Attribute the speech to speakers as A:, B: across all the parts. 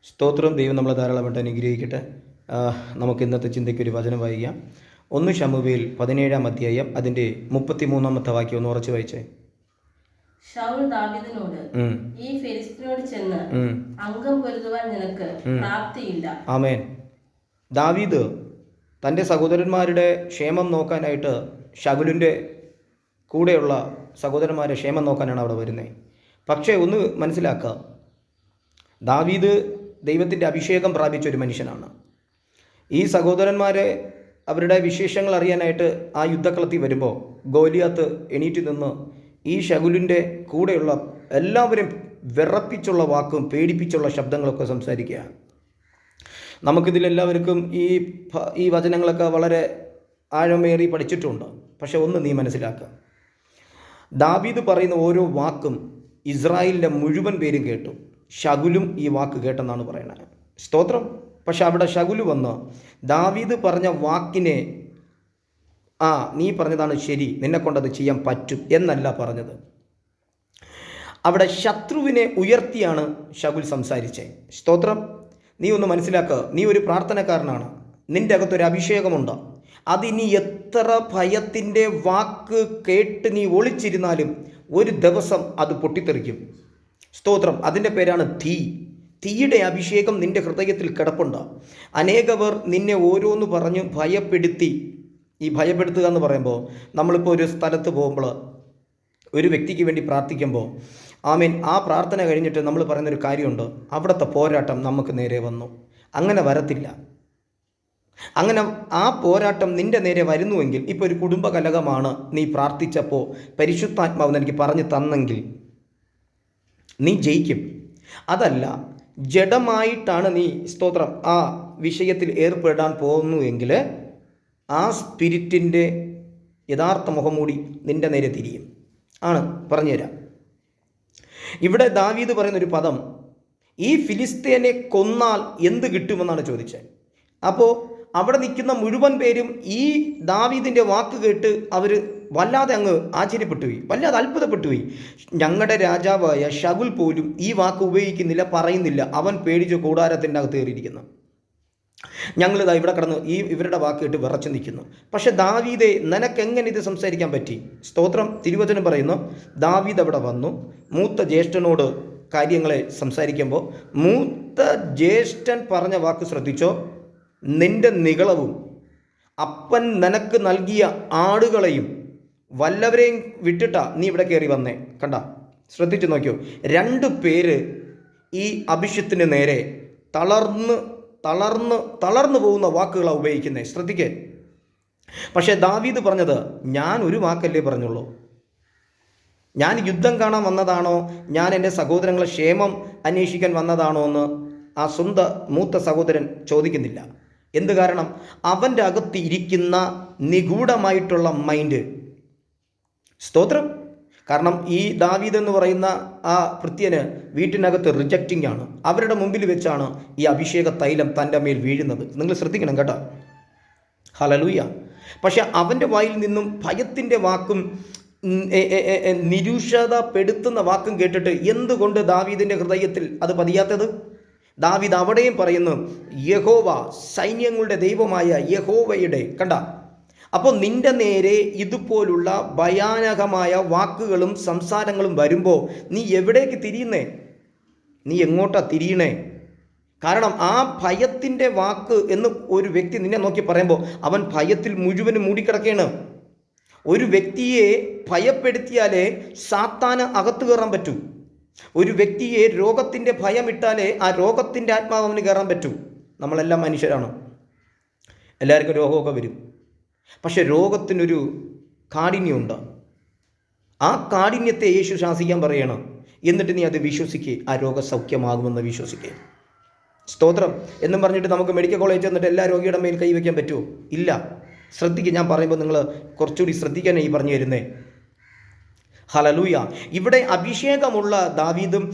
A: സ്തോത്രം. ദൈവം നമ്മളെ ധാരാളമായിട്ട് അനുഗ്രഹിക്കട്ടെ. നമുക്ക് ഇന്നത്തെ ചിന്തയ്ക്ക് ഒരു വചനം വായിക്കാം. 1 ശമൂവേൽ 17 അധ്യായം അതിൻ്റെ 33 വാക്യം ഒന്ന് ഉറച്ചു വായിച്ചേ.
B: ശൗൽ ദാവീദിനോട്, ഈ ഫെലിസ്ത്യനോട് ചെന്ന് അംഗം പൊരുതുവാൻ നിനക്ക് പ്രാപ്തിയില്ല.
A: ആമേൻ. ദാവീദ് തൻ്റെ സഹോദരന്മാരുടെ ക്ഷേമം നോക്കാനായിട്ട് ശൗലിൻ്റെ കൂടെയുള്ള സഹോദരന്മാരെ ക്ഷേമം നോക്കാനാണ് അവിടെ വരുന്നത്. പക്ഷേ ഒന്ന് മനസ്സിലാക്കുക, ദാവീദ് ദൈവത്തിൻ്റെ അഭിഷേകം പ്രാപിച്ച ഒരു മനുഷ്യനാണ്. ഈ സഹോദരന്മാരെ അവരുടെ വിശേഷങ്ങൾ അറിയാനായിട്ട് ആ യുദ്ധക്കളത്തിൽ വരുമ്പോൾ ഗോലിയാത്ത് എണീറ്റ് നിന്ന് ഈ ശൗലിൻ്റെ കൂടെയുള്ള എല്ലാവരും വിറപ്പിച്ചുള്ള വാക്കും പേടിപ്പിച്ചുള്ള ശബ്ദങ്ങളൊക്കെ സംസാരിക്കുക. നമുക്കിതിലെല്ലാവർക്കും ഈ വചനങ്ങളൊക്കെ വളരെ ആഴമേറി പഠിച്ചിട്ടുണ്ട്. പക്ഷെ ഒന്ന് നീ മനസ്സിലാക്കുക, ദാവീദ് പറയുന്ന ഓരോ വാക്കും ഇസ്രായേലിൻ്റെ മുഴുവൻ പേരും കേട്ടു. ശൗലും ഈ വാക്ക് കേട്ടെന്നാണ് പറയുന്നത്. സ്തോത്രം. പക്ഷെ അവിടെ ശൗല് വന്ന് ദാവീദ് പറഞ്ഞ വാക്കിനെ നീ പറഞ്ഞതാണ് ശരി, നിന്നെക്കൊണ്ടത് ചെയ്യാൻ പറ്റും എന്നല്ല പറഞ്ഞത്. അവിടെ ശത്രുവിനെ ഉയർത്തിയാണ് ശൗൽ സംസാരിച്ചത്. സ്തോത്രം. നീ ഒന്ന് മനസ്സിലാക്കുക, നീ ഒരു പ്രാർത്ഥനക്കാരനാണ്, നിൻ്റെ അകത്തൊരു അഭിഷേകമുണ്ട്. അതിനി എത്ര ഭയത്തിൻ്റെ വാക്ക് കേട്ട് നീ ഒളിച്ചിരുന്നാലും ഒരു ദിവസം അത് പൊട്ടിത്തെറിക്കും. സ്തോത്രം. അതിൻ്റെ പേരാണ് തീ. തീയുടെ അഭിഷേകം നിൻ്റെ ഹൃദയത്തിൽ കിടപ്പുണ്ട്. അനേകവർ നിന്നെ ഓരോന്ന് പറഞ്ഞ് ഭയപ്പെടുത്തി. ഈ ഭയപ്പെടുത്തുക എന്ന് പറയുമ്പോൾ നമ്മളിപ്പോൾ ഒരു സ്ഥലത്ത് പോകുമ്പോൾ ഒരു വ്യക്തിക്ക് വേണ്ടി പ്രാർത്ഥിക്കുമ്പോൾ ആ പ്രാർത്ഥന കഴിഞ്ഞിട്ട് നമ്മൾ പറയുന്നൊരു കാര്യമുണ്ട്, അവിടുത്തെ പോരാട്ടം നമുക്ക് നേരെ വന്നു. അങ്ങനെ വരത്തില്ല. അങ്ങനെ ആ പോരാട്ടം നിൻ്റെ നേരെ വരുന്നുവെങ്കിൽ, ഇപ്പോൾ ഒരു കുടുംബ കലഹമാണ്, നീ പ്രാർത്ഥിച്ചപ്പോൾ പരിശുദ്ധാത്മാവ് എനിക്ക് പറഞ്ഞു തന്നെങ്കിൽ നീ ജയിക്കും. അതല്ല, ജഡമായിട്ടാണ് നീ സ്തോത്രം ആ വിഷയത്തിൽ ഏർപ്പെടാൻ പോകുന്നുവെങ്കിൽ ആ സ്പിരിറ്റിൻ്റെ യഥാർത്ഥ മുഖംമൂടി നിൻ്റെ നേരെ തിരിയും. പറഞ്ഞുതരാം. ഇവിടെ ദാവീദ് പറയുന്നൊരു പദം, ഈ ഫിലിസ്തീനെ കൊന്നാൽ എന്ത് കിട്ടുമെന്നാണ് ചോദിച്ചത്. അപ്പോൾ അവിടെ നിൽക്കുന്ന മുഴുവൻ പേരും ഈ ദാവീദിൻ്റെ വാക്ക് കേട്ട് അവർ വല്ലാതെ അങ്ങ് ആശ്ചര്യപ്പെട്ടുപോയി, വല്ലാതെ അത്ഭുതപ്പെട്ടുപോയി. ഞങ്ങളുടെ രാജാവായ ശൗൽ പോലും ഈ വാക്ക് ഉപയോഗിക്കുന്നില്ല, പറയുന്നില്ല. അവൻ പേടിച്ച് കൂടാരത്തിൻ്റെ അകത്ത് കയറിയിരിക്കുന്നു. ഞങ്ങളിതാ ഇവിടെ കിടന്ന് ഇവരുടെ വാക്ക് കേട്ട് വിറച്ചു നിൽക്കുന്നു. പക്ഷെ ദാവീദേ, നിനക്കെങ്ങനെ ഇത് സംസാരിക്കാൻ പറ്റി? സ്തോത്രം. തിരുവചനം പറയുന്നു, ദാവീദ് അവിടെ വന്നു മൂത്ത ജ്യേഷ്ഠനോട് കാര്യങ്ങളെ സംസാരിക്കുമ്പോൾ മൂത്ത ജ്യേഷ്ഠൻ പറഞ്ഞ വാക്ക് ശ്രദ്ധിച്ചോ, നിന്റെ നികളവും അപ്പൻ നിനക്ക് നൽകിയ ആടുകളെയും വല്ലവരെയും വിട്ടിട്ടാ നീ ഇവിടെ കയറി വന്നേ. കണ്ട, ശ്രദ്ധിച്ചു നോക്കിയോ, 2 പേര് ഈ അഭിഷത്തിന് നേരെ തളർന്നു പോകുന്ന വാക്കുകളാണ് ഉപയോഗിക്കുന്നത്. ശ്രദ്ധിക്കേ. പക്ഷേ ദാവീദ് പറഞ്ഞത്, ഞാൻ ഒരു വാക്കല്ലേ പറഞ്ഞുള്ളൂ. ഞാൻ യുദ്ധം കാണാൻ വന്നതാണോ, ഞാൻ എൻ്റെ സഹോദരങ്ങളെ ക്ഷേമം അന്വേഷിക്കാൻ വന്നതാണോ എന്ന് ആ സ്വന്തം മൂത്ത സഹോദരൻ ചോദിക്കുന്നില്ല. എന്ത് കാരണം? അവൻ്റെ അകത്ത് ഇരിക്കുന്ന നിഗൂഢമായിട്ടുള്ള മൈൻഡ്. സ്തോത്രം. കാരണം ഈ ദാവീദ് എന്ന് പറയുന്ന ആ ഭൃത്യന് വീട്ടിനകത്ത് റിജക്റ്റിംഗ് ആണ്. അവരുടെ മുമ്പിൽ വെച്ചാണ് ഈ അഭിഷേക തൈലം തൻ്റെ മേൽ വീഴുന്നത്. നിങ്ങൾ ശ്രദ്ധിക്കണം കേട്ടോ. ഹല്ലേലൂയ. പക്ഷെ അവൻ്റെ വായിൽ നിന്നും ഭയത്തിൻ്റെ വാക്കും നിരുഷതപ്പെടുത്തുന്ന വാക്കും കേട്ടിട്ട് എന്തുകൊണ്ട് ദാവീദിൻ്റെ ഹൃദയത്തിൽ അത് പതിയാത്തത്? ദാവീദ് അവിടെയും പറയുന്നു, യഹോവ, സൈന്യങ്ങളുടെ ദൈവമായ യഹോവയുടെ. കണ്ട, അപ്പോൾ നിന്റെ നേരെ ഇതുപോലുള്ള ഭയാനകമായ വാക്കുകളും സംസാരങ്ങളും വരുമ്പോൾ നീ എവിടേക്ക് തിരിയുന്നേ? നീ എങ്ങോട്ടാ തിരിയണേ? കാരണം ആ ഭയത്തിൻ്റെ വാക്ക് എന്ന് ഒരു വ്യക്തി നിന്നെ നോക്കി പറയുമ്പോൾ അവൻ ഭയത്തിൽ മുഴുവനും മൂടിക്കിടക്കുകയാണ്. ഒരു വ്യക്തിയെ ഭയപ്പെടുത്തിയാലേ സാത്താന് അകത്ത് കയറാൻ പറ്റൂ. ഒരു വ്യക്തിയെ രോഗത്തിൻ്റെ ഭയമിട്ടാലേ ആ രോഗത്തിൻ്റെ ആത്മാവ് അവന് കയറാൻ പറ്റൂ. നമ്മളെല്ലാം മനുഷ്യരാണ്, എല്ലാവർക്കും രോഗമൊക്കെ വരും. പക്ഷെ രോഗത്തിനൊരു കാഠിന്യമുണ്ട്. ആ കാഠിന്യത്തെ യേശു ശാസിക്കാൻ പറയണം. എന്നിട്ട് നീ അത് വിശ്വസിക്കുക, ആ രോഗസൗഖ്യമാകുമെന്ന് വിശ്വസിക്കുക. സ്തോത്രം. എന്നും പറഞ്ഞിട്ട് നമുക്ക് മെഡിക്കൽ കോളേജിൽ ചെന്നിട്ട് എല്ലാ രോഗിയുടെ മേൽ കൈവയ്ക്കാൻ പറ്റുമോ? ഇല്ല. ശ്രദ്ധിക്കുക, ഞാൻ പറയുമ്പോൾ നിങ്ങൾ കുറച്ചുകൂടി ശ്രദ്ധിക്കാനാണ് ഈ പറഞ്ഞു തരുന്നേ. ഹല്ലേലൂയ. ഇവിടെ അഭിഷേകമുള്ള ദാവീദും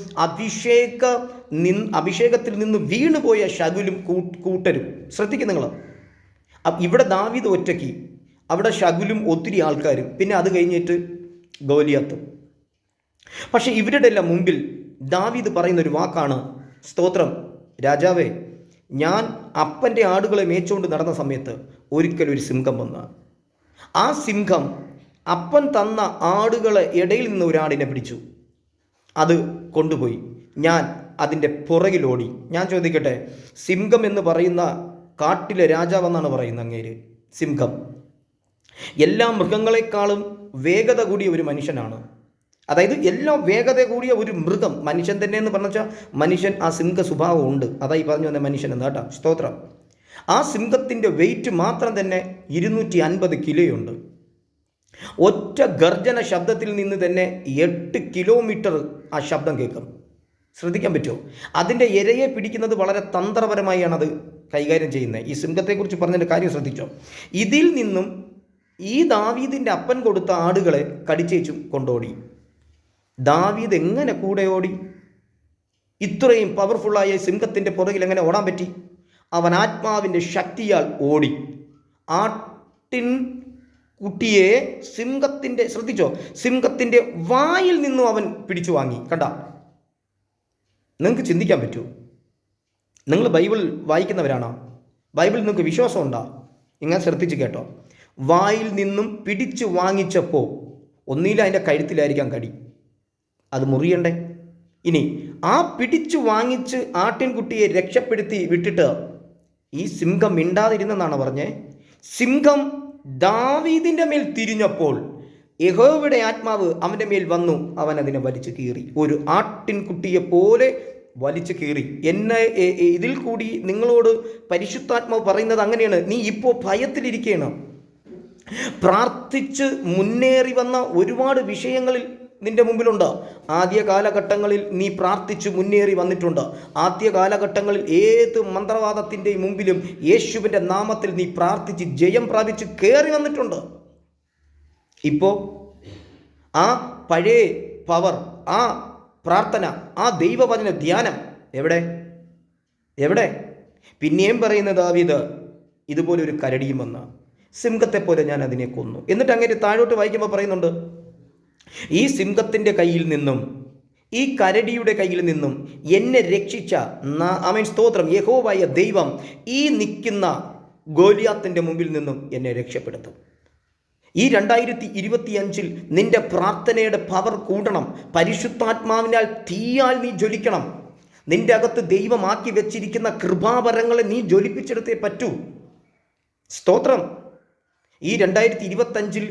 A: അഭിഷേകത്തിൽ നിന്ന് വീണുപോയ ശൗലും കൂട്ടരും. ശ്രദ്ധിക്കുക നിങ്ങൾ. ഇവിടെ ദാവീദ് ഒറ്റയ്ക്ക്, അവിടെ ശൗലും ഒത്തിരി ആൾക്കാരും, പിന്നെ അത് കഴിഞ്ഞിട്ട് ഗോലിയാത്തും. പക്ഷെ ഇവരുടെ എല്ലാം മുമ്പിൽ ദാവീദ് പറയുന്നൊരു വാക്കാണ്, സ്തോത്രം, രാജാവേ, ഞാൻ അപ്പൻ്റെ ആടുകളെ മേച്ചുകൊണ്ട് നടന്ന സമയത്ത് ഒരിക്കലൊരു സിംഹം വന്ന് ആ സിംഹം അപ്പൻ തന്ന ആടുകളെ ഇടയിൽ നിന്ന് ഒരാടിനെ പിടിച്ചു, അത് കൊണ്ടുപോയി. ഞാൻ അതിൻ്റെ പുറകിലോടി. ഞാൻ ചോദിക്കട്ടെ, സിംഹം എന്ന് പറയുന്ന കാട്ടിലെ രാജാവെന്നാണ് പറയുന്നത് അങ്ങേര്. സിംഹം എല്ലാ മൃഗങ്ങളെക്കാളും വേഗത കൂടിയ ഒരു മനുഷ്യനാണ്. അതായത് എല്ലാ വേഗത കൂടിയ ഒരു മൃഗം, മനുഷ്യൻ തന്നെ എന്ന് പറഞ്ഞാൽ മനുഷ്യൻ ആ സിംഹ സ്വഭാവം ഉണ്ട്. അതായി പറഞ്ഞു വന്ന മനുഷ്യൻ എന്ന് കേട്ടോ, സ്തോത്രം. ആ സിംഹത്തിൻ്റെ വെയിറ്റ് മാത്രം തന്നെ 250 കിലോയുണ്ട്. ഒറ്റ ഗർജന ശബ്ദത്തിൽ നിന്ന് തന്നെ 8 കിലോമീറ്റർ ആ ശബ്ദം കേൾക്കും. ശ്രദ്ധിക്കാൻ പറ്റുമോ? അതിൻ്റെ ഇരയെ പിടിക്കുന്നത് വളരെ തന്ത്രപരമായാണ് അത് കൈകാര്യം ചെയ്യുന്നത്. ഈ സിംഹത്തെക്കുറിച്ച് പറഞ്ഞതിൻ്റെ കാര്യം ശ്രദ്ധിച്ചോ. ഇതിൽ നിന്നും ഈ ദാവീദിൻ്റെ അപ്പൻ കൊടുത്ത ആടുകളെ കടിച്ചേച്ചും കൊണ്ടോടി. ദാവീദ് എങ്ങനെ കൂടെ ഓടി? ഇത്രയും പവർഫുള്ളായ സിംഹത്തിൻ്റെ പുറകിൽ എങ്ങനെ ഓടാൻ പറ്റി? അവൻ ആത്മാവിൻ്റെ ശക്തിയാൽ ഓടി. ആട്ടിൻ കുട്ടിയെ സിംഹത്തിൻ്റെ, ശ്രദ്ധിച്ചോ, സിംഹത്തിൻ്റെ വായിൽ നിന്നും അവൻ പിടിച്ചു വാങ്ങി. കണ്ട, നിങ്ങൾക്ക് ചിന്തിക്കാൻ പറ്റുമോ? നിങ്ങൾ ബൈബിൾ വായിക്കുന്നവരാണോ? ബൈബിളിൽ നിങ്ങൾക്ക് വിശ്വാസമുണ്ടോ? ഇങ്ങനെ ശ്രദ്ധിച്ച് കേട്ടോ. വായിൽ നിന്നും പിടിച്ചു വാങ്ങിച്ചപ്പോൾ ഒന്നിലും അതിൻ്റെ കഴുത്തിലായിരിക്കാം കടി, അത് മുറിയണ്ടേ? ഇനി ആ പിടിച്ചു വാങ്ങിച്ച് ആട്ടിൻകുട്ടിയെ രക്ഷപ്പെടുത്തി വിട്ടിട്ട് ഈ സിംഹം മിണ്ടാതിരുന്നെന്നാണ് പറഞ്ഞേ. സിംഹം ദാവീദിൻ്റെ മേൽ തിരിഞ്ഞപ്പോൾ യഹോവയുടെ ആത്മാവ് അവൻ്റെ മേൽ വന്നു, അവൻ അതിനെ വലിച്ചു കീറി. ഒരു ആട്ടിൻകുട്ടിയെ പോലെ വലിച്ചു കീറി. എന്നെ ഇതിൽ കൂടി നിങ്ങളോട് പരിശുദ്ധാത്മാവ് പറയുന്നത് അങ്ങനെയാണ്. നീ ഇപ്പോൾ ഭയത്തിലിരിക്കുകയാണ്. പ്രാർത്ഥിച്ച് മുന്നേറി വന്ന ഒരുപാട് വിഷയങ്ങളിൽ നിന്റെ മുമ്പിലുണ്ട്. ആദ്യ കാലഘട്ടങ്ങളിൽ നീ പ്രാർത്ഥിച്ച് മുന്നേറി വന്നിട്ടുണ്ട്. ആദ്യ കാലഘട്ടങ്ങളിൽ ഏത് മന്ത്രവാദത്തിൻ്റെ മുമ്പിലും യേശുവിൻ്റെ നാമത്തിൽ നീ പ്രാർത്ഥിച്ച് ജയം പ്രാപിച്ച് കയറി വന്നിട്ടുണ്ട്. ഇപ്പോൾ ആ പഴയ പവർ, ആ പ്രാർത്ഥന, ആ ദൈവവചന ധ്യാനം എവിടെ? പിന്നെയും പറയുന്ന ദാവീദ്, ഇതുപോലെ ഒരു കരടിയും വന്ന സിംഹത്തെപ്പോലെ ഞാൻ അതിനെ കൊന്നു. എന്നിട്ട് അങ്ങനെ താഴോട്ട് വായിക്കുമ്പോൾ പറയുന്നുണ്ട്, ഈ സിംഹത്തിൻ്റെ കയ്യിൽ നിന്നും ഈ കരടിയുടെ കയ്യിൽ നിന്നും എന്നെ രക്ഷിച്ച സ്തോത്രം യഹോവയായ ദൈവം ഈ നിൽക്കുന്ന ഗോലിയാത്തിൻ്റെ മുമ്പിൽ നിന്നും എന്നെ രക്ഷപ്പെടുത്തും. ഈ 2025 നിന്റെ പ്രാർത്ഥനയുടെ പവർ കൂടണം. പരിശുദ്ധാത്മാവിനാൽ തീയാൽ നീ ജ്വലിക്കണം. നിന്റെ അകത്ത് ദൈവമാക്കി വെച്ചിരിക്കുന്ന കൃപാവരങ്ങളെ നീ ജ്വലിപ്പിച്ചെടുത്തേ പറ്റൂ. സ്തോത്രം. ഈ 2025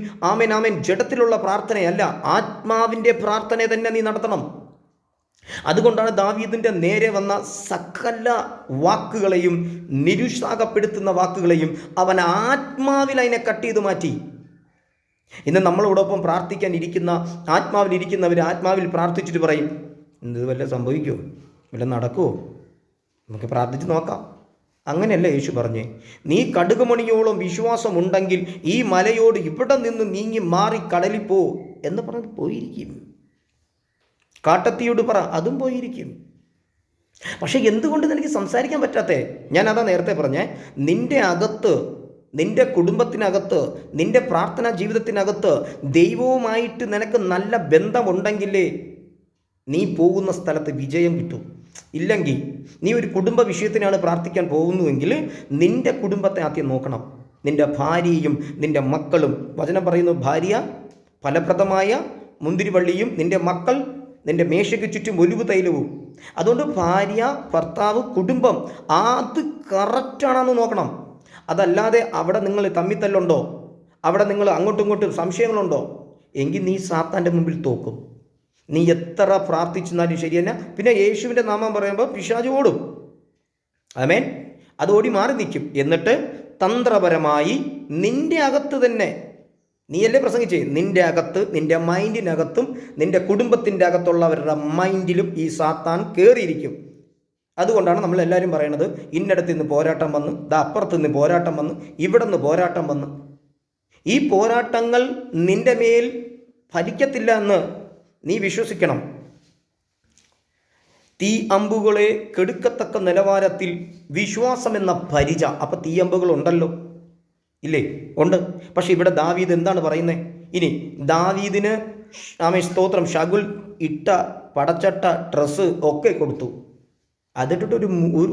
A: ആമേൻ ജഡത്തിലുള്ള പ്രാർത്ഥനയല്ല, ആത്മാവിൻ്റെ പ്രാർത്ഥന തന്നെ നീ നടത്തണം. അതുകൊണ്ടാണ് ദാവീദിൻ്റെ നേരെ വന്ന സകല വാക്കുകളെയും, നിരുത്സാഹപ്പെടുത്തുന്ന വാക്കുകളെയും അവൻ ആത്മാവിൽ അതിനെ കട്ട് ചെയ്ത് മാറ്റി. ഇന്ന് നമ്മളോടൊപ്പം പ്രാർത്ഥിക്കാൻ ഇരിക്കുന്ന, ആത്മാവിലിരിക്കുന്നവർ ആത്മാവിൽ പ്രാർത്ഥിച്ചിട്ട് പറയും, എന്ത് വല്ല സംഭവിക്കുമോ, വല്ല നടക്കുമോ, നമുക്ക് പ്രാർത്ഥിച്ച് നോക്കാം. അങ്ങനെയല്ല യേശു പറഞ്ഞേ. നീ കടുകുമണിയോളം വിശ്വാസമുണ്ടെങ്കിൽ ഈ മലയോട് ഇവിടെ നിന്ന് നീങ്ങി മാറി കടലിൽ പോ എന്ന് പറഞ്ഞത് പോയിരിക്കും. കാട്ടത്തിയോട് പറ, അതും പോയിരിക്കും. പക്ഷെ എന്തുകൊണ്ട് എനിക്ക് സംസാരിക്കാൻ പറ്റാത്തേ? ഞാൻ അതാ നേരത്തെ പറഞ്ഞേ, നിന്റെ അകത്ത്, നിന്റെ കുടുംബത്തിനകത്ത്, നിന്റെ പ്രാർത്ഥനാ ജീവിതത്തിനകത്ത് ദൈവവുമായിട്ട് നിനക്ക് നല്ല ബന്ധമുണ്ടെങ്കിലേ നീ പോകുന്ന സ്ഥലത്ത് വിജയം കിട്ടും. ഇല്ലെങ്കിൽ നീ ഒരു കുടുംബ വിഷയത്തിനാണ് പ്രാർത്ഥിക്കാൻ പോകുന്നുവെങ്കിൽ നിന്റെ കുടുംബത്തെ ആദ്യം നോക്കണം. നിന്റെ ഭാര്യയും നിന്റെ മക്കളും, വചനം പറയുന്നു, ഭാര്യ ഫലപ്രദമായ മുന്തിരിവള്ളിയും നിന്റെ മക്കൾ നിന്റെ മേശയ്ക്ക് ചുറ്റും ഒലിവ് തൈലവും. അതുകൊണ്ട് ഭാര്യ, ഭർത്താവ്, കുടുംബം അത് കറക്റ്റാണെന്ന് നോക്കണം. അതല്ലാതെ അവിടെ നിങ്ങൾ തമ്മിത്തല്ലുണ്ടോ, അവിടെ നിങ്ങൾ അങ്ങോട്ടും ഇങ്ങോട്ടും സംശയങ്ങളുണ്ടോ, എങ്കിൽ നീ സാത്താൻ്റെ മുമ്പിൽ തോക്കും. നീ എത്ര പ്രാർത്ഥിച്ചെന്നാലും ശരി തന്നെ. പിന്നെ യേശുവിൻ്റെ നാമം പറയുമ്പോൾ പിശാച് ഓടും. ആമേൻ. അത് ഓടി മാറി നിൽക്കും. എന്നിട്ട് തന്ത്രപരമായി നിന്റെ അകത്ത് തന്നെ, നീയല്ലേ പ്രസംഗിച്ചേ, നിന്റെ അകത്ത്, നിന്റെ മൈൻഡിനകത്തും നിന്റെ കുടുംബത്തിൻ്റെ അകത്തുള്ളവരുടെ മൈൻഡിലും ഈ സാത്താൻ കയറിയിരിക്കും. അതുകൊണ്ടാണ് നമ്മളെല്ലാവരും പറയണത്, ഇന്നടത്ത് നിന്ന് പോരാട്ടം വന്ന്, അപ്പുറത്ത് നിന്ന് പോരാട്ടം വന്ന്, ഇവിടെ നിന്ന് പോരാട്ടം വന്ന്. ഈ പോരാട്ടങ്ങൾ നിന്റെ മേൽ ഫലിക്കത്തില്ല എന്ന് നീ വിശ്വസിക്കണം. തീ അമ്പുകളെ കെടുക്കത്തക്ക നിലവാരത്തിൽ വിശ്വാസം എന്ന പരിച. അപ്പം തീ അമ്പുകൾ ഉണ്ടല്ലോ, ഇല്ലേ? ഉണ്ട്. പക്ഷെ ഇവിടെ ദാവീദ് എന്താണ് പറയുന്നത്? ഇനി ദാവീദിന് സ്തോത്രം ശകുൽ ഇട്ട പടച്ചട്ട ഡ്രസ്സ് ഒക്കെ കൊടുത്തു. അതിട്ടിട്ട്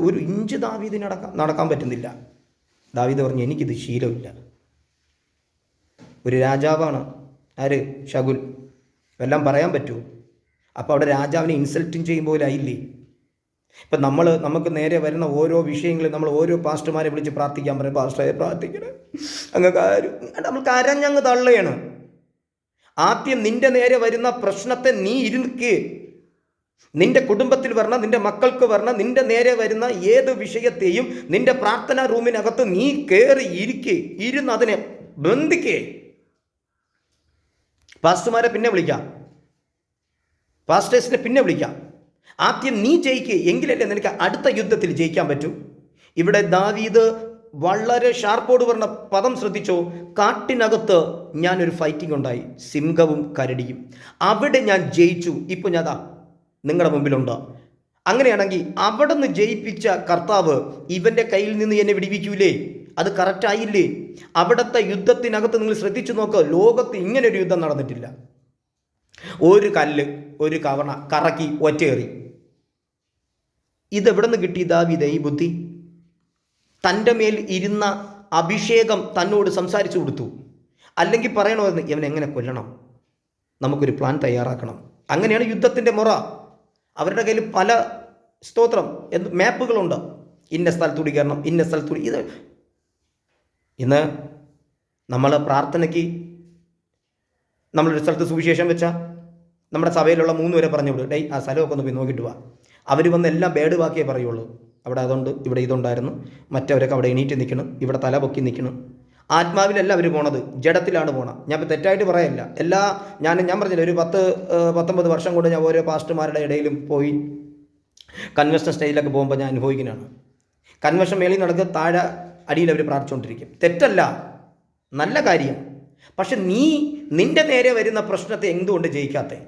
A: ഒരു ഇഞ്ച് ദാവീദിന് നടക്കാൻ പറ്റുന്നില്ല. ദാവീദ് പറഞ്ഞു, എനിക്കിത് ശീലമില്ല. ഒരു രാജാവാണ് ആര്? ശകുൽ. എല്ലാം പറയാൻ പറ്റുമോ? അപ്പോൾ അവിടെ രാജാവിനെ ഇൻസൾട്ടിങ് ചെയ്യും പോലെ ആയില്ലേ? ഇപ്പം നമുക്ക് നേരെ വരുന്ന ഓരോ വിഷയങ്ങളും നമ്മൾ ഓരോ പാസ്റ്റർമാരെ വിളിച്ച് പ്രാർത്ഥിക്കാൻ പറയും. പാസ്റ്ററെ പ്രാർത്ഥിക്കണേ, അങ്ങ് നമ്മൾ കരഞ്ഞങ്ങ് തള്ളുകയാണ്. ആദ്യം നിന്റെ നേരെ വരുന്ന പ്രശ്നത്തെ നീ ഇരുന്ന്, നിന്റെ കുടുംബത്തിൽ വരണം, നിന്റെ മക്കൾക്ക് വരണം, നിന്റെ നേരെ വരുന്ന ഏത് വിഷയത്തെയും നിന്റെ പ്രാർത്ഥനാ റൂമിനകത്ത് നീ കയറി ഇരുന്ന് അതിനെ ബന്ധിക്കേ. പാസ്റ്റർമാരെ പിന്നെ വിളിക്കാം, പാസ്റ്റേഴ്സിനെ പിന്നെ വിളിക്കാം. ആദ്യം നീ ജയിക്കുക, എങ്കിലല്ലേ നിനക്ക് അടുത്ത യുദ്ധത്തിൽ ജയിക്കാൻ പറ്റൂ. ഇവിടെ ദാവീദ് വളരെ ഷാർപ്പോട് പറഞ്ഞ പദം ശ്രദ്ധിച്ചോ. കാട്ടിനകത്ത് ഞാനൊരു ഫൈറ്റിംഗ് ഉണ്ടായി, സിംഹവും കരടിയും, അവിടെ ഞാൻ ജയിച്ചു. ഇപ്പോൾ ഞാൻ നിങ്ങളുടെ മുമ്പിലുണ്ട്. അങ്ങനെയാണെങ്കിൽ അവിടെ നിന്ന് ജയിപ്പിച്ച കർത്താവ് ഇവൻ്റെ കയ്യിൽ നിന്ന് എന്നെ വിടിവിക്കൂലേ? അത് കറക്റ്റായില്ലേ? അവിടുത്തെ യുദ്ധത്തിനകത്ത് നിങ്ങൾ ശ്രദ്ധിച്ചു നോക്കുക. ലോകത്ത് ഇങ്ങനൊരു യുദ്ധം നടന്നിട്ടില്ല. ഒരു കല്ല് ഒരു കവണ കറക്കി ഒറ്റയേറി. ഇതെവിടെ നിന്ന് കിട്ടി ദാവീദ് ഈ ബുദ്ധി? തൻ്റെ മേൽ ഇരുന്ന അഭിഷേകം തന്നോട് സംസാരിച്ചു കൊടുത്തു. അല്ലെങ്കിൽ പറയണമെന്ന്, ഇവനെങ്ങനെ കൊല്ലണം, നമുക്കൊരു പ്ലാൻ തയ്യാറാക്കണം. അങ്ങനെയാണ് യുദ്ധത്തിൻ്റെ മുറ. അവരുടെ കയ്യിൽ പല മാപ്പുകളുണ്ട്. ഇന്ന സ്ഥലത്തൂടി കയറണം, ഇന്ന സ്ഥലത്തൂടി. ഇന്ന് നമ്മൾ പ്രാർത്ഥനയ്ക്ക് നമ്മളൊരു സ്ഥലത്ത് സുവിശേഷം വെച്ചാൽ നമ്മുടെ സഭയിലുള്ള 3 പേരെ പറഞ്ഞു വിടും, ഡേയ് ആ സ്ഥലമൊക്കെ ഒന്ന് പോയി നോക്കിയിട്ട് വാ. അവർ വന്ന് എല്ലാം ബേഡ് വാക്കിയേ പറയുള്ളൂ. അവിടെ അതുകൊണ്ട്, ഇവിടെ ഇതുണ്ടായിരുന്നു, മറ്റവരൊക്കെ അവിടെ എണീറ്റ് നിൽക്കണം, ഇവിടെ തല പൊക്കി നിൽക്കണം. ആത്മാവിലല്ല അവർ പോണത്, ജഡത്തിലാണ് പോണം. ഞാൻ ഇപ്പോൾ തെറ്റായിട്ട് പറയല്ല. ഞാൻ പറഞ്ഞില്ല, ഒരു 10-19 വർഷം കൊണ്ട് ഞാൻ ഓരോ പാസ്റ്റർമാരുടെ ഇടയിലും പോയി കൺവെൻഷൻ സ്റ്റേജിലൊക്കെ പോകുമ്പോൾ ഞാൻ അനുഭവിക്കുന്നതാണ്. കൺവെൻഷൻ മേളിൽ നടക്കുക, താഴെ അടിയിൽ അവർ പ്രാർത്ഥിച്ചുകൊണ്ടിരിക്കും. തെറ്റല്ല, നല്ല കാര്യം. പക്ഷെ നിന്റെ നേരെ വരുന്ന പ്രശ്നത്തെ എന്തുകൊണ്ട് ജയിക്കാത്തേ?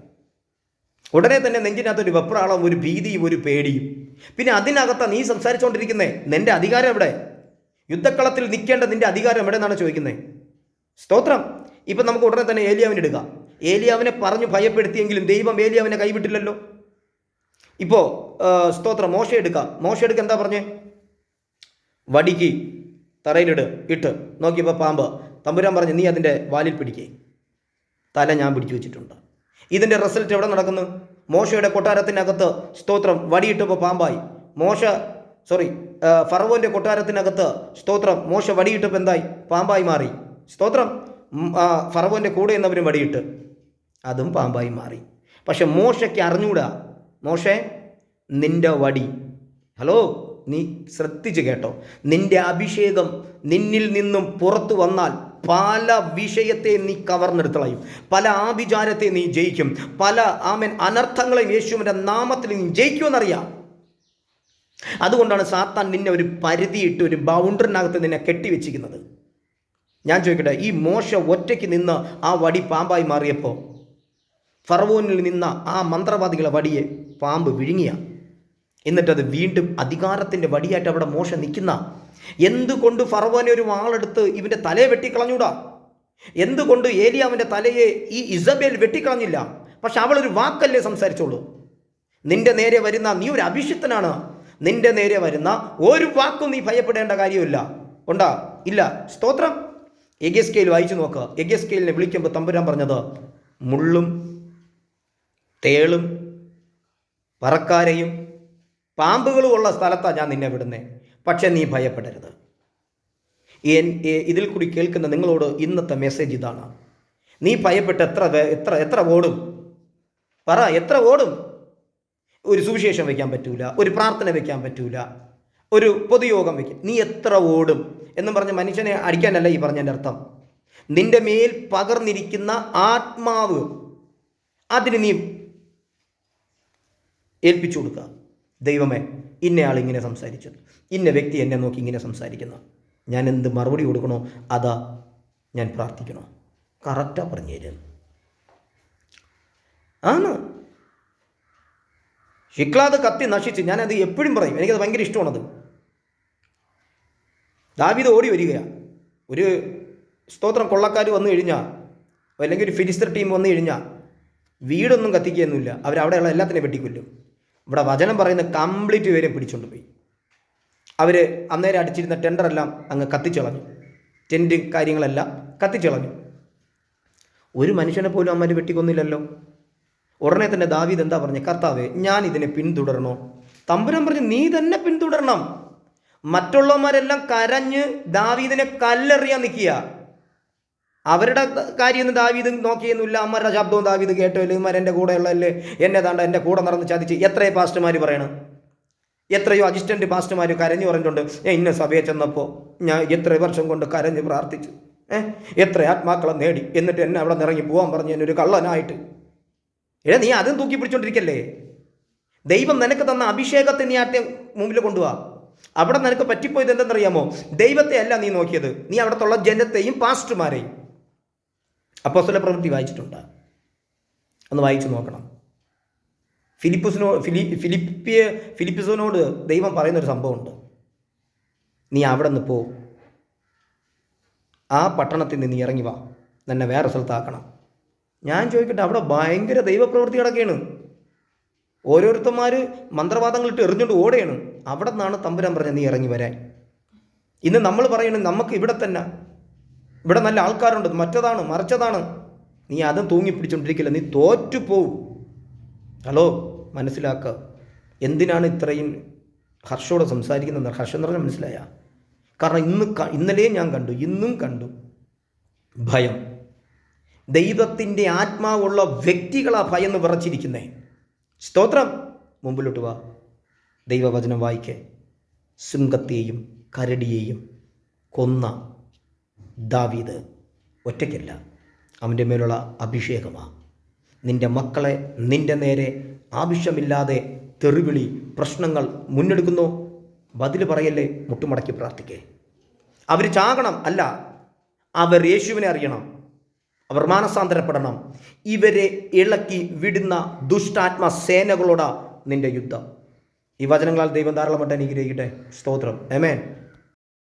A: ഉടനെ തന്നെ നെഞ്ചിനകത്തൊരു വെപ്രാളം, ഒരു ഭീതിയും ഒരു പേടിയും. പിന്നെ അതിനകത്താണ് നീ സംസാരിച്ചുകൊണ്ടിരിക്കുന്നേ. നിന്റെ അധികാരം എവിടെ? യുദ്ധക്കളത്തിൽ നിൽക്കേണ്ട നിന്റെ അധികാരം എവിടെ നിന്നാണ് ചോദിക്കുന്നത്? സ്തോത്രം. ഇപ്പം നമുക്ക് ഉടനെ തന്നെ ഏലിയാവിനെ എടുക്കാം. ഏലിയാവിനെ പറഞ്ഞു ഭയപ്പെടുത്തിയെങ്കിലും ദൈവം ഏലിയാവിനെ കൈവിട്ടില്ലല്ലോ. ഇപ്പോൾ സ്തോത്രം മോശ എടുക്കാം. എന്താ പറഞ്ഞേ? വടിക്ക് ഇട്ട് നോക്കിയപ്പോൾ പാമ്പ്. തമ്പുരാൻ പറഞ്ഞു, നീ അതിൻ്റെ വാലിൽ പിടിക്കേ, തല ഞാൻ പിടിച്ചു വെച്ചിട്ടുണ്ട്. ഇതിൻ്റെ റിസൾട്ട് എവിടെ നടക്കുന്നു? മോശയുടെ കൊട്ടാരത്തിനകത്ത് സ്തോത്രം വടിയിട്ടപ്പോൾ പാമ്പായി. ഫറവോൻ്റെ കൊട്ടാരത്തിനകത്ത് സ്തോത്രം മോശ വടിയിട്ടപ്പോൾ എന്തായി? പാമ്പായി മാറി. സ്തോത്രം. ഫറവോൻ്റെ കൂടെ എന്നവരും വടിയിട്ട്, അതും പാമ്പായി മാറി. പക്ഷെ മോശയ്ക്ക് അറിഞ്ഞൂടാ. മോശേ, നിൻ്റെ വടി, ഹലോ, നീ ശ്രദ്ധിച്ച് കേട്ടോ, നിന്റെ അഭിഷേകം നിന്നിൽ നിന്നും പുറത്തു വന്നാൽ പല വിഷയത്തെ നീ കവർന്നെടുത്തളയും, പല ആഭിചാരത്തെ നീ ജയിക്കും, പല അനർത്ഥങ്ങളെയും യേശുവിൻ്റെ നാമത്തിൽ നീ ജയിക്കുമെന്നറിയാം. അതുകൊണ്ടാണ് സാത്താൻ നിന്നെ ഒരു പരിധിയിട്ട് ഒരു ബൗണ്ടറിനകത്ത് നിന്നെ കെട്ടിവെച്ചിരിക്കുന്നത്. ഞാൻ ചോദിക്കട്ടെ, ഈ മോശ ഒറ്റയ്ക്ക് നിന്ന് ആ വടി പാമ്പായി മാറിയപ്പോൾ ഫറവോനിൽ നിന്ന ആ മന്ത്രവാദികളെ വടിയെ പാമ്പ് വിഴുങ്ങിയ, എന്നിട്ടത് വീണ്ടും അധികാരത്തിൻ്റെ വടിയായിട്ട് അവിടെ മോശ നിൽക്കുന്ന. എന്തുകൊണ്ട് ഫറവോനെ ഒരു വാളെടുത്ത് ഇവൻ്റെ തലയെ വെട്ടിക്കളഞ്ഞൂടാ? എന്തുകൊണ്ട് ഏലിയാവിൻ്റെ തലയെ ഈ ഇസബേൽ വെട്ടിക്കളഞ്ഞില്ല? പക്ഷെ അവളൊരു വാക്കല്ലേ സംസാരിച്ചോളൂ. നിന്റെ നേരെ വരുന്ന, നീ ഒരു അഭിഷിക്തനാണ്, നിന്റെ നേരെ വരുന്ന ഒരു വാക്കും നീ ഭയപ്പെടേണ്ട കാര്യമില്ല. ഉണ്ടാ? ഇല്ല. സ്തോത്രം. എഗെസ്കേൽ വായിച്ചു നോക്കുക. എഗെസ്കേലിനെ വിളിക്കുമ്പോൾ തമ്പുരാൻ പറഞ്ഞത്, മുള്ളും തേളും പറക്കാരയും പാമ്പുകളും ഉള്ള സ്ഥലത്താണ് ഞാൻ നിന്നെ വിടുന്നേ, പക്ഷെ നീ ഭയപ്പെടരുത്. ഇതിൽ കൂടി കേൾക്കുന്ന നിങ്ങളോട് ഇന്നത്തെ മെസ്സേജ് ഇതാണ്. നീ ഭയപ്പെട്ട് എത്ര ഓടും? പറ, എത്ര ഓടും? ഒരു സുവിശേഷം വയ്ക്കാൻ പറ്റൂല, ഒരു പ്രാർത്ഥന വയ്ക്കാൻ പറ്റൂല, ഒരു പൊതുയോഗം വയ്ക്കും, നീ എത്ര ഓടും എന്നും പറഞ്ഞ് മനുഷ്യനെ അടിക്കാനല്ല ഈ പറഞ്ഞതിൻ്റെ അർത്ഥം. നിന്റെ മേൽ പകർന്നിരിക്കുന്ന ആത്മാവ്, അതിന് നീ ഏൽപ്പിച്ചു കൊടുക്കുക. ദൈവമേ, ഇന്നയാൾ ഇങ്ങനെ സംസാരിച്ചു, ഇന്ന വ്യക്തി എന്നെ നോക്കി ഇങ്ങനെ സംസാരിക്കുന്നു, ഞാൻ എന്ത് മറുപടി കൊടുക്കണോ അതാ ഞാൻ പ്രാർത്ഥിക്കണോ? കറക്റ്റാണ് പറഞ്ഞു തരുന്നത്. ആണ്. ഷിക്ലാദ് കത്തി നശിച്ച്, ഞാനത് എപ്പോഴും പറയും, എനിക്കത് ഭയങ്കര ഇഷ്ടമാണത്. ദാവീദ് ഓടി വരികയാണ്. ഒരു സ്തോത്രം കൊള്ളക്കാർ വന്നു കഴിഞ്ഞാൽ, അല്ലെങ്കിൽ ഒരു ഫിലിസ്തീർ ടീം വന്നു കഴിഞ്ഞാൽ വീടൊന്നും കത്തിക്കുകയൊന്നുമില്ല, അവരവിടെയുള്ള എല്ലാത്തിനെയും വെട്ടിക്കൊല്ലും. ഇവിടെ വചനം പറയുന്ന കംപ്ലീറ്റ് പേരെ പിടിച്ചുകൊണ്ട് പോയി. അവർ അന്നേരം അടിച്ചിരുന്ന ടെൻഡറെല്ലാം അങ്ങ് കത്തിച്ചളഞ്ഞു. ടെൻറ്റ് കാര്യങ്ങളെല്ലാം കത്തിച്ചളഞ്ഞു. ഒരു മനുഷ്യനെ പോലും അമ്മ വെട്ടിക്കൊന്നില്ലല്ലോ. ഉടനെ തന്നെ ദാവീദ് എന്താ പറഞ്ഞു? കർത്താവേ, ഞാൻ ഇതിനെ പിന്തുടരണോ? തമ്പുരാൻ പറഞ്ഞു, നീ തന്നെ പിന്തുടരണം. മറ്റുള്ളവന്മാരെല്ലാം കരഞ്ഞ് ദാവീദിനെ കല്ലെറിയാൻ നിൽക്കുക. അവരുടെ കാര്യമൊന്നും ദാവീദ് നോക്കിയൊന്നുമില്ല. അമ്മരുടെ ശബ്ദവും ദാവീദ് കേട്ടോ? ഇവന്മാർ എൻ്റെ കൂടെയുള്ളതല്ലേ, എന്നെ താണ്ട എൻ്റെ കൂടെ നടന്ന് ചതിച്ച്. എത്രയോ പാസ്റ്റർമാർ പറയണം, എത്രയോ അസിസ്റ്റൻ്റ് പാസ്റ്റർമാർ കരഞ്ഞു പറഞ്ഞിട്ടുണ്ട്, ഇന്ന സഭയെ ചെന്നപ്പോൾ ഞാൻ എത്ര വർഷം കൊണ്ട് കരഞ്ഞ് പ്രാർത്ഥിച്ചു, എത്ര ആത്മാക്കളെ നേടി, എന്നിട്ട് എന്നെ അവിടെ നിറങ്ങി പോകാൻ പറഞ്ഞു എന്നൊരു കള്ളനായിട്ട്. നീ അതും തൂക്കി പിടിച്ചോണ്ടിരിക്കല്ലേ? ദൈവം നിനക്ക് തന്ന അഭിഷേകത്തെ നീ ആദ്യം മുമ്പിൽ കൊണ്ടുപോവാ. അവിടെ നിനക്ക് പറ്റിപ്പോയത് എന്തെന്നറിയാമോ? ദൈവത്തെ അല്ല നീ നോക്കിയത്, നീ അവിടത്തുള്ള ജനത്തെയും പാസ്റ്റർമാരെയും. അപ്പോസ്തല പ്രവൃത്തി വായിച്ചിട്ടുണ്ട്, ഒന്ന് വായിച്ചു നോക്കണം. ഫിലിപ്പിസിനോട് ദൈവം പറയുന്നൊരു സംഭവമുണ്ട്. നീ അവിടെ നിന്ന് പോ, ആ പട്ടണത്തിൽ നിന്ന് ഇറങ്ങി വാ, നിന്നെ വേറെ സ്ഥലത്താക്കണം. ഞാൻ ചോദിക്കട്ടെ, അവിടെ ഭയങ്കര ദൈവപ്രവൃത്തി കിടക്കുകയാണ്. ഓരോരുത്തന്മാർ മന്ത്രവാദങ്ങളിട്ട് എറിഞ്ഞുകൊണ്ട് ഓടുകയാണ്. അവിടെ നിന്നാണ് തമ്പുരാൻ പറഞ്ഞത് നീ ഇറങ്ങി വരാൻ. ഇന്ന് നമ്മൾ പറയണം നമുക്ക് ഇവിടെ തന്നെ, ഇവിടെ നല്ല ആൾക്കാരുണ്ട്, മറ്റതാണ് മറിച്ചതാണ്. നീ അതും തൂങ്ങിപ്പിടിച്ചുകൊണ്ടിരിക്കില്ല, നീ തോറ്റുപോവും. ഹലോ, മനസ്സിലാക്കുക. എന്തിനാണ് ഇത്രയും ഹർഷോടെ സംസാരിക്കുന്നത്? ഹർഷം എന്ന് പറഞ്ഞാൽ മനസ്സിലായ? കാരണം ഇന്നലെയും ഞാൻ കണ്ടു, ഇന്നും കണ്ടു ഭയം. ദൈവത്തിൻ്റെ ആത്മാവുള്ള വ്യക്തികളാ ഭയന്ന് വിറച്ചിരിക്കുന്നേ. സ്തോത്രം. മുമ്പിലോട്ട് വാ, ദൈവവചനം വായിക്കേ. സിംഹത്തെയും കരടിയെയും കൊന്ന ദാവീദ് ഒറ്റയ്ക്കല്ല, അവൻ്റെ മേലുള്ള അഭിഷേകമാണ്. നിൻ്റെ മക്കളെ നിൻ്റെ നേരെ ആവശ്യമില്ലാതെ തെറിവിളി പ്രശ്നങ്ങൾ മുന്നെടുക്കുന്നു, ബദൽ പറയല്ലേ, മുട്ടുമടക്കി പ്രാർത്ഥിക്കേ. അവർ ചാകണം അല്ല, അവർ യേശുവിനെ അറിയണം, അവർ മാനസാന്തരപ്പെടണം. ഇവരെ ഇളക്കി വിടുന്ന ദുഷ്ടാത്മ സേനകളോടാ നിൻ്റെ യുദ്ധം. ഈ വചനങ്ങളാൽ ദൈവം ധാരാളമായിട്ട് അനുഗ്രഹിക്കട്ടെ. സ്തോത്രം. ആമേൻ.